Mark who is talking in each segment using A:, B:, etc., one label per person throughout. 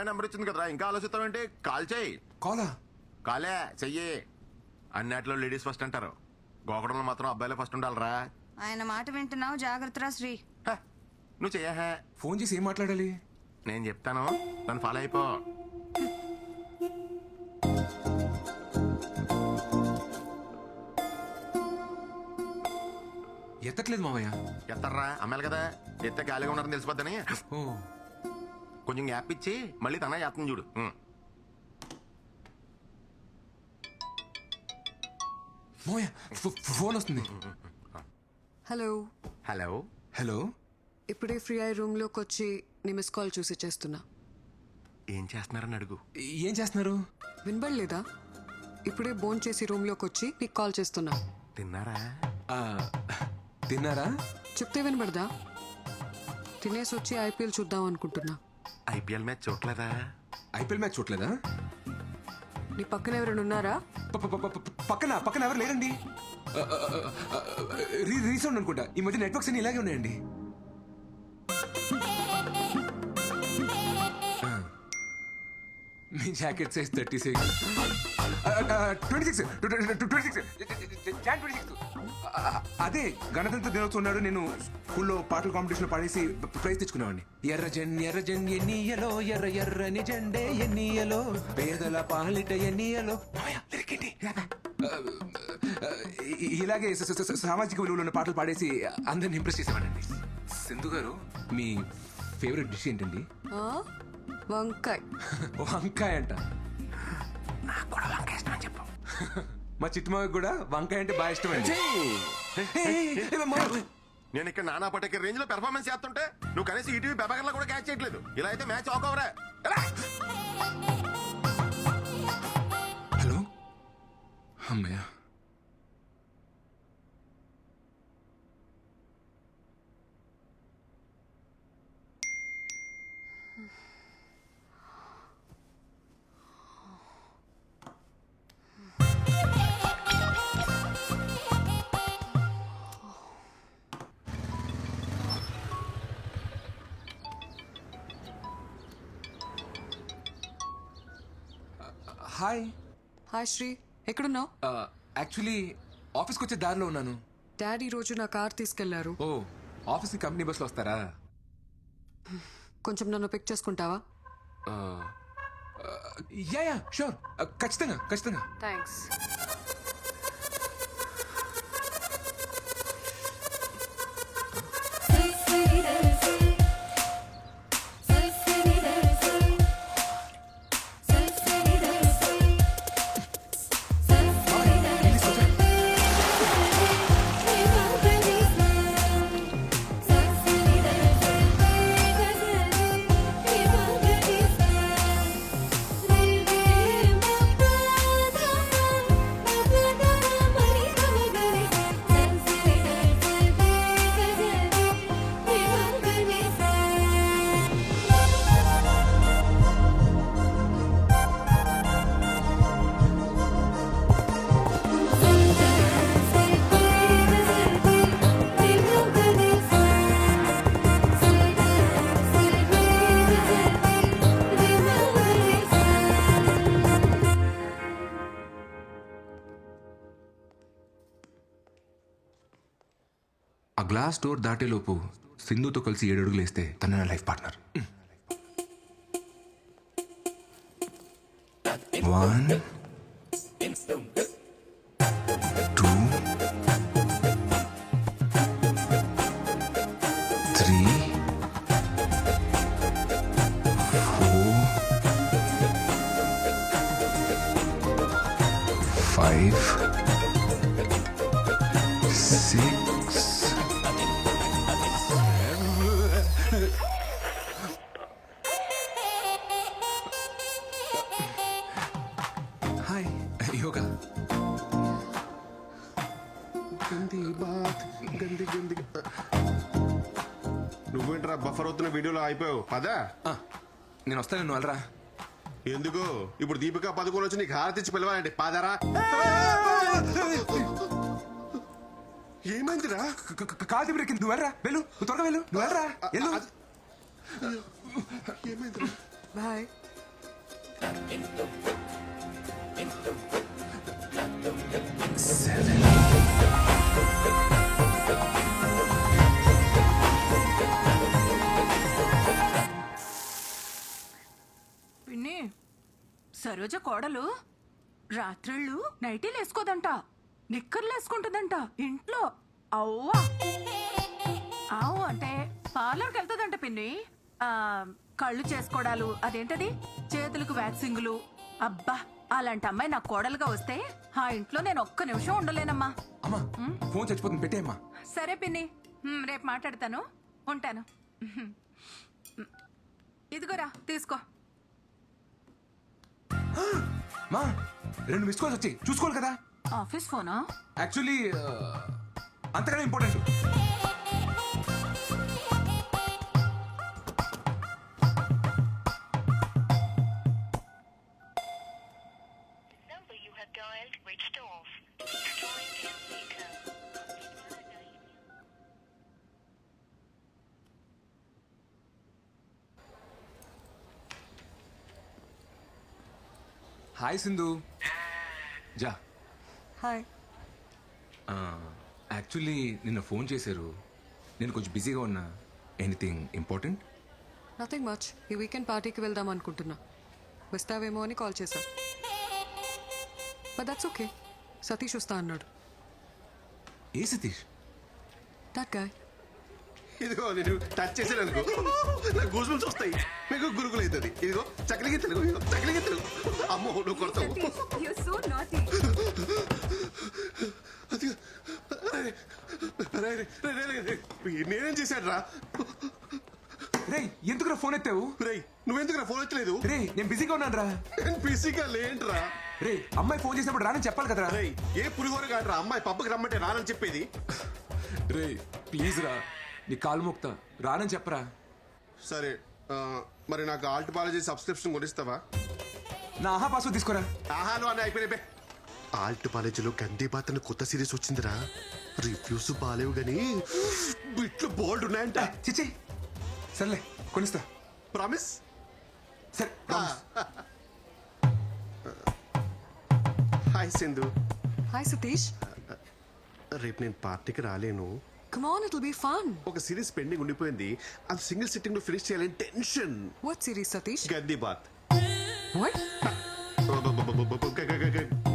A: Number ఇచ్చింది కదరా, ఇంకా ఆలోచిస్తావేంటి? కాల్ చేయి.
B: కాలా?
A: కాలే చెయ్యి. అన్నిట్లో లేడీస్ ఫస్ట్ అంటారు, గోకడంలో మాత్రం అబ్బాయిలే ఫస్ట్ ఉండాలరా.
C: ఆయన మాట వింటున్నావు, జాగ్రత్తరా శ్రీ.
A: హ, నువ్వు చెయ్యహే.
B: ఫోన్ చేసి ఏం మాట్లాడాలి?
A: నేను చెప్తాను, నన్ను ఫాలో అయిపో.
B: ఎత్తట్లేదు మామయ్య.
A: ఎత్తారా, అమ్మాయిలు కదా, ఎత్తే ఖాళీగా ఉన్నారని తెలిసిపోద్దని
B: ఓ
A: కొంచెం గ్యాప్ ఇచ్చి మళ్ళీ తన ఎత్తని చూడు.
B: మామయ్య ఫోన్ వస్తుంది.
D: హలో.
A: హలో.
B: హలో.
D: ఇప్పుడే ఫ్రీ అయ్యి రూమ్ లోకి వచ్చి నీ మిస్ కాల్ చూసి చేస్తున్నా.
A: ఏం చేస్తున్నారని అడుగు.
B: ఏం చేస్తున్నారు?
D: వినబడలేదా? ఇప్పుడే బోన్ చేసి రూమ్ లోకి వచ్చి నీకు కాల్ చేస్తున్నా.
A: తిన్నారా?
B: ఆ, తిన్నారా?
D: చెప్తే వినబడదా? తినేసి వచ్చి ఐపీఎల్ చూద్దాం అనుకుంటున్నా.
A: ఐపీఎల్ మ్యాచ్ చూడలేదా?
B: ఐపీఎల్ మ్యాచ్ చూడలేదా?
D: నీ పక్కన ఎవరైనా ఉన్నారా?
B: పక్కన పక్కన ఎవరు లేరండి. రీసౌండ్ అనుకుంటా. ఈ మధ్య నెట్వర్క్స్ అన్ని ఇలాగే ఉన్నాయండి. మీ జాకెట్ సైజ్ 36. 26. అదే గణతంత్ర దినోత్సవం నాడు నేను స్కూల్లో పాటల కాంపిటీషన్ పాడేసి ప్రైజ్ తెచ్చుకున్నామండి. ఎర్ర జెండ ఎన్నియలో, ఎర్ర ఎర్రని జెండే ఎన్నియలో, పేదల పాలిట ఎన్నియలో. ఇలాగే సామాజిక విలువలు ఉన్న పాటలు పాడేసి అందరిని ఇంప్రెస్ చేసేవాడండి. సింధు గారు, మీ ఫేవరెట్ డిష్ ఏంటండి?
D: వంకాయ్.
B: వంకాయ అంట.
A: నాకు కూడా వంకాయ ఇష్టం అని చెప్పు.
B: మా చిట్టుమాకి కూడా వంకాయ అంటే బాగా ఇష్టం అండి.
A: నేను ఇక్కడ నానా పటేకర్ రేంజ్ లో పెర్ఫార్మెన్స్ చేస్తుంటే నువ్వు కనీసం ఈటీవీ బెబగర్లో కూడా క్యాచ్ చేయట్లేదు. ఇలా అయితే మ్యాచ్ ఆకోవరా.
B: హలో. అమ్మయ్య. హాయ్.
D: హాయ్ శ్రీ, ఎక్కడున్నావు?
B: యాక్చువల్లీ ఆఫీస్కి వచ్చే దారిలో ఉన్నాను.
D: డాడీ రోజు నా కార్ తీసుకెళ్లారు.
B: ఓ, ఆఫీస్కి కంపెనీ బస్లో వస్తారా?
D: కొంచెం నన్ను పిక్ చేసుకుంటావా?
B: యా షూర్, ఖచ్చితంగా ఖచ్చితంగా.
D: థ్యాంక్స్.
B: ఆ గ్లాస్ డోర్ దాటేలోపు సింధుతో కలిసి 7 అడుగులు వేస్తే తన నా లైఫ్ పార్ట్నర్. 1 2 3 4 5 6 హాయ్. యోగా.
A: నువ్వేంట్రా బఫర్ అవుతున్న వీడియోలో అయిపోయావు. పదా
B: నేను వస్తాను, నువ్వు వెళ్ళరా.
A: ఎందుకు? ఇప్పుడు దీపికా పదుకోలు వచ్చి నీకు హారతిచ్చి పిలవాలంటే పాదరా. ఏమైందిరా?
B: కాదు బ్రేక్, నువ్వు వెళ్ళరా, వెళ్ళు, నువ్వు త్వరగా వెళ్ళు, నువ్వు వెళ్ళరా, వెళ్ళు.
A: ఏమైందిరా?
D: బాయ్.
E: పిన్ని సరోజ కోడలు రాత్రిళ్ళు నైటీలు వేసుకోదంట, నిక్కర్లు వేసుకుంటుందంట ఇంట్లో. అవ్వా అవు అంటే పార్లర్కి వెళ్తుందంట పిన్ని. కళ్ళు చేసుకోవడాలు, అదేంటది చేతులకు వ్యాక్సింగులు. అబ్బా అలాంటి అమ్మాయి నాకు కోడలుగా వస్తే ఆ ఇంట్లో నేను ఒక్క నిమిషం ఉండలేనమ్మా.
B: అమ్మా ఫోన్ చచ్చిపోతుంది, పెట్టేయమ్మా.
E: సరే పిన్ని, రేపు మాట్లాడతాను, ఉంటాను. ఇదిగోరా తీసుకో.
B: మా 2 మిస్ కాల్స్ వచ్చి చూసుకోవాలి కదా.
E: ఆఫీస్ ఫోనా?
B: యాక్చువల్లీ అంతకన్నా important.
F: number you have dialed reached off. Please try again later.
B: Hi Sindhu. జా.
D: హాయ్.
B: యాక్చువల్లీ నిన్న ఫోన్ చేశారు, నేను కొంచెం బిజీగా ఉన్నా. Anything important?
D: Nothing much. ఈ వీకెండ్ పార్టీకి వెళ్దాం అనుకుంటున్నా. వస్తావేమో అని కాల్ చేశా. But that's okay. సతీష్ వస్తా అన్నాడు.
B: ఏ సతీష్?
D: That guy.
A: ఇదిగో నేను టచ్ చేశాను అనుకో, నాకు గూజులు చూస్తాయి. మీకు గురుకులు అవుతుంది. ఇదిగో చక్కలికి తెలుగు, చక్కలికి తెలుగు. అమ్మో నువ్వు కొడతావు. అదిగో, నేనేం చేశాడు రా?
B: రే ఎందుకురా ఫోన్ ఎత్తావు?
A: రే నువ్వెందుకు ఫోన్ వచ్చలేదు?
B: రే నేను బిజీగా ఉన్నాను రా.
A: నేను బిజీగా లేంట్రా.
B: రే అమ్మాయి ఫోన్ చేసినప్పుడు రానని చెప్పాలి కదరా.
A: రే ఏ పులిహోర కాదురా అమ్మాయి పబ్బకి రమ్మంటే రానని చెప్పేది.
B: రే ప్లీజ్ రా, నీ కాలు మొక్తా, రానని చెప్పరా.
A: సరే మరి నాకు ఆల్ట్ పాలజీ సబ్స్క్రిప్షన్ కొనిస్తావా?
B: నా ఆహా పాస్వర్డ్ తీసుకోరా.
A: ఆహాలు అని అయిపోయినాయి. ఆల్ట్ కాలేజీలో గందే బాత్ అని కొత్త సిరీస్ వచ్చిందిరా. రివ్యూస్ బాలేవు గానీ బిట్లు బోల్డ్ ఉన్నాయంట.
B: చిచ్చి సర్లే కొనిస్తా.
A: ప్రామిస్?
B: సరే promise.
A: Hi Sindhu.
D: Hi Satish.
A: రేపు నేను పార్టీకి రాలేను.
D: Come on, it will be fun.
A: ఒక సిరీస్ పెండింగ్ ఉండిపోయింది, అది సింగిల్ సిట్టింగ్ లో ఫినిష్ చేయాలని టెన్షన్.
D: What series Satish?
A: గందే బాత్.
D: వాట్?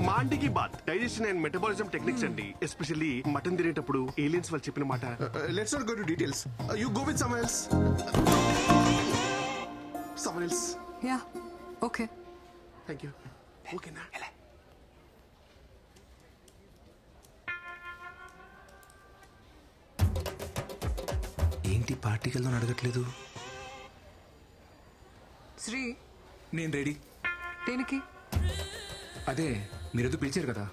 A: మాండికి బాత్ డైజెషన్ అండ్ మెటబాలిజం టెక్నిక్స్ అండి. ఎస్పెషల్లీ మటన్ తినేటప్పుడు ఏలియన్స్ వాళ్ళు చెప్పిన మాట. Let's not go to details. You go with someone else. Someone else.
D: Ya okay.
A: Thank you. ఓకేనా?
B: ఏంటి పార్టీకి వెళ్దాం అడగట్లేదు?
D: శ్రీ
B: నేను రెడీ.
D: దేనికి?
B: అదే మీరేదో పిలిచారు కదా.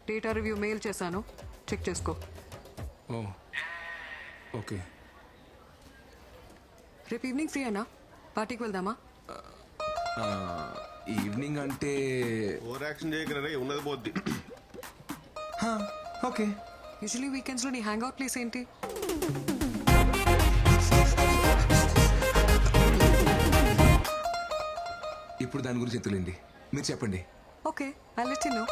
D: డేటా రివ్యూ మెయిల్ చేశాను, చెక్ చేసుకో.
B: ఓ ఓకే.
D: రేపు ఈవినింగ్ ఫ్రీ అయినా పార్టీకి వెళ్దామా?
B: ఈవినింగ్ అంటే
A: ఓవర్ యాక్షన్ చేయగలరా? ఉన్నది పోద్ది.
B: ఓకే.
D: యూజువలీ వీకెండ్స్లో నీ హ్యాంగ్ అవుట్ ప్లేస్ ఏంటి?
B: ఇప్పుడు దాని గురించి ఎత్తులేండి, మీరు చెప్పండి.
D: Okay, I let you know.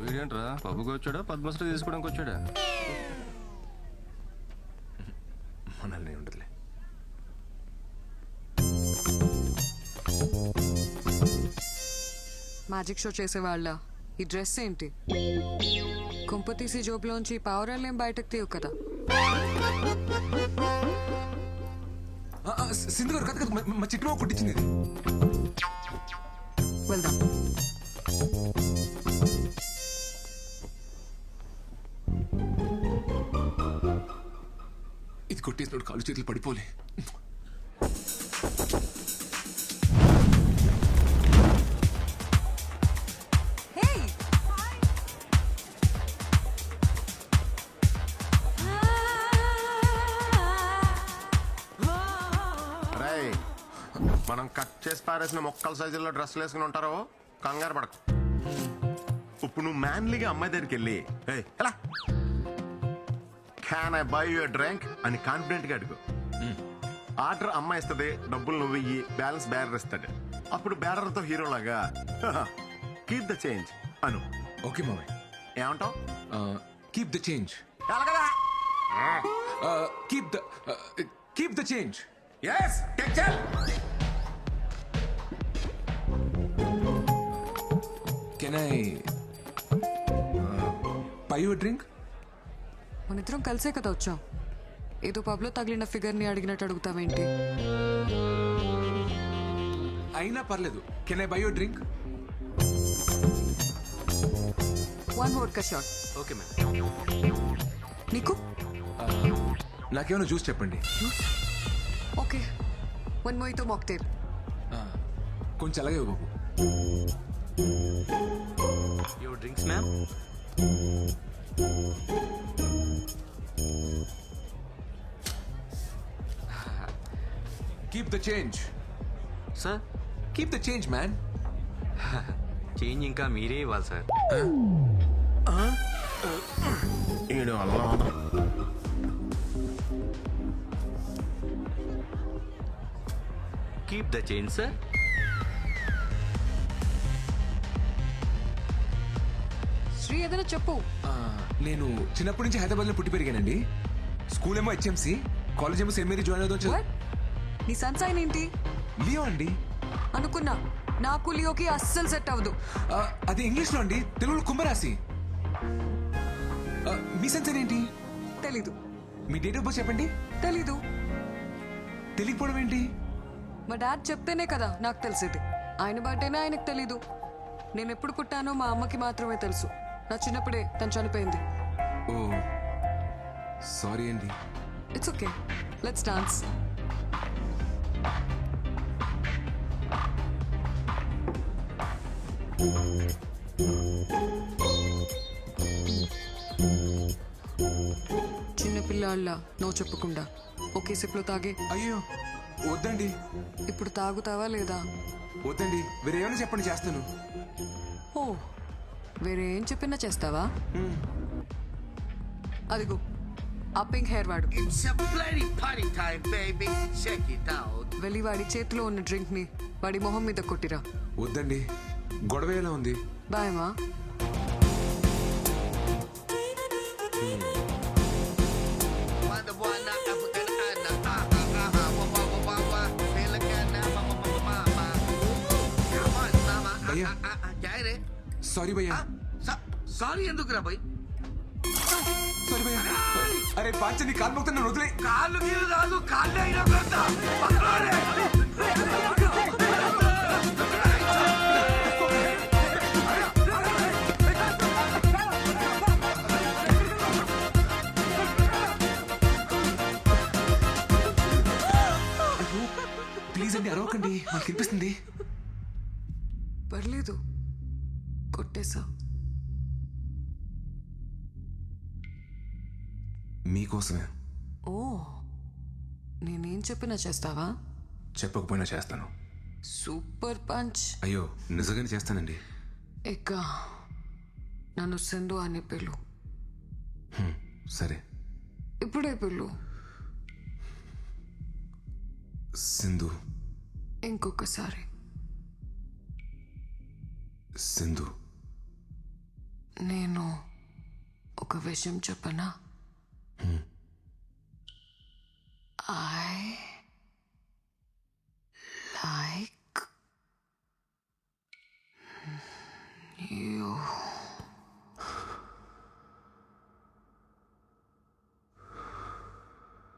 G: వీడేంట్రా పబ్బుకి వచ్చాడా పద్మశ్రీ తీసుకోవడానికి వచ్చాడా?
B: మనల్ని ఉండదులే.
D: మ్యాజిక్ షో చేసేవాళ్ళ ఈ డ్రెస్ ఏంటి? కుంపతీసి జోబులోంచి పావురాలేం బయటకు తీయవు కదా.
B: సింధు గారు కథ మా చిట్టు కుట్టించింది.
D: వెళ్దాం.
B: ఇది కొట్టేసినప్పుడు కాలు చేతులు పడిపోలే.
A: మనం కట్ చేసి పారేసిన మొక్కల సైజుల్లో డ్రెస్సులు వేసుకుని ఉంటారో కంగారు పడకు. ఇప్పుడు నువ్వు మ్యాన్లీగా అమ్మాయి దగ్గరికి వెళ్ళి ఎలా can I buy you drink అని కాన్ఫిడెంట్ గా అడుగు. ఆర్డర్ అమ్మాయి ఇస్తుంది, డబ్బులు నువ్వు ఇయ్యి, బ్యాలెన్స్ బ్యారర్ ఇస్తాడు. అప్పుడు బ్యారర్ తో హీరోలాగా కీప్ ద చేంజ్ అను.
B: ఓకే మామయ్య.
A: ఏమంటావు?
B: Keep the change.
A: ఎలాగదా?
B: Keep the change.
A: Yes, take care.
B: Can I buy you drink?
D: మన ఇద్దరం కలిసే కదా వచ్చాం. ఏదో పబ్లో తగిలిన ఫిగర్ని అడిగినట్టు అడుగుతావేంటి?
B: అయినా పర్లేదు. Can I buy you drink?
D: 1 vodka shot.
G: Okay ma'am.
D: నీకు?
B: నాకేమైనా జ్యూస్ చెప్పండి.
D: Okay, 1 mojito mocktail.
B: కొంచెం అలాగే బాబు.
G: Your drinks ma'am.
B: Keep the change.
G: Sir
B: keep the change man.
G: Change ఇంకా మీరే ఇవ్వాలి సార్.
A: ఈడు అల్లా.
G: Keep the change sir.
D: Sri ఏదైనా చెప్పు.
B: నేను చిన్నప్పటి నుంచి హైదరాబాద్లో పుట్టి పెరిగానండి. స్కూల్ ఏమో హెచ్ఎంసి, కాలేజ్ ఏమో సెయింట్ మేరీ జాయిన్ అవుతాం.
D: What? నీ సన్సైన్ ఏంటి?
B: లియో అండి.
D: అనుకున్నా, నాకు లియోకి అస్సలు సెట్ అవ్వదు.
B: అది ఇంగ్లీష్లో అండి, తెలుగులో కుంభరాశి. మీ సెన్స్ ఏంటి?
D: తెలీదు.
B: మీ డేట్ ఆఫ్ బర్త్ చెప్పండి.
D: తెలీదు.
B: తెలియకపోవడం ఏంటి?
D: మా డాడ్ చెప్తేనే కదా నాకు తెలిసేది. ఆయన బర్త్డేనే ఆయనకు తెలీదు. నేను ఎప్పుడు పుట్టానో మా అమ్మకి మాత్రమే తెలుసు. నా చిన్నప్పుడే తను చనిపోయింది.
B: ఓ సారీ అండి.
D: It's okay, let's dance. చిన్నపిల్లాళ్ళ నో చెప్పకుండా ఒకే సిప్లో తాగే.
B: అయ్యో వద్దండి.
D: ఇప్పుడు తాగుతావా లేదా?
B: వద్దండి, వేరే ఏమైనా చెప్పండి, చేస్తాను.
D: ఓ, వేరే ఏం చెప్పినా చేస్తావా? అదిగో ఆ పింక్ హెయిర్ వాడు.
H: It's a bloody party time, baby. Check it out.
D: వెళ్ళి వాడి చేతిలో ఉన్న డ్రింక్ ని వాడి మొహం మీద కొట్టిరా.
B: వద్దండి, గొడవ ఎలా ఉంది?
D: బాయమా.
H: Wanda wana African ana. Wa wa wa wa wa. Feel kana mama mama mama. Come on, mama.
B: భయ్యా.
H: क्या है रे?
B: సారీ భయ్యా.
H: సారీ ఎందుకురా భయ్?
B: సారీ భయ్యా. అరే పాంచని కాలు మొక్తా నన్ను వదిలే.
H: కాళ్ళు గీలు కాదు, కాళ్ళే అయినా కొడతా. పక్కలోనే.
B: ప్లీజ్ అండి, అరవకండి, నాకు కనిపిస్తుంది.
D: పర్లేదు, కొట్టేసా.
B: మీకోసమే.
D: ఓ, నేనేం చెప్పినా చేస్తావా?
B: చెప్పకపోయినా చేస్తాను.
D: Super punch.
B: అయ్యో నిజంగానే చేస్తానండి.
D: ఇక నన్ను సింధు అని పిలు.
B: సరే.
D: ఇప్పుడే పిలు.
B: సింధు.
D: ఇంకొకసారి.
B: సింధు.
D: నేను ఒక విషయం చెప్పనా? I like you.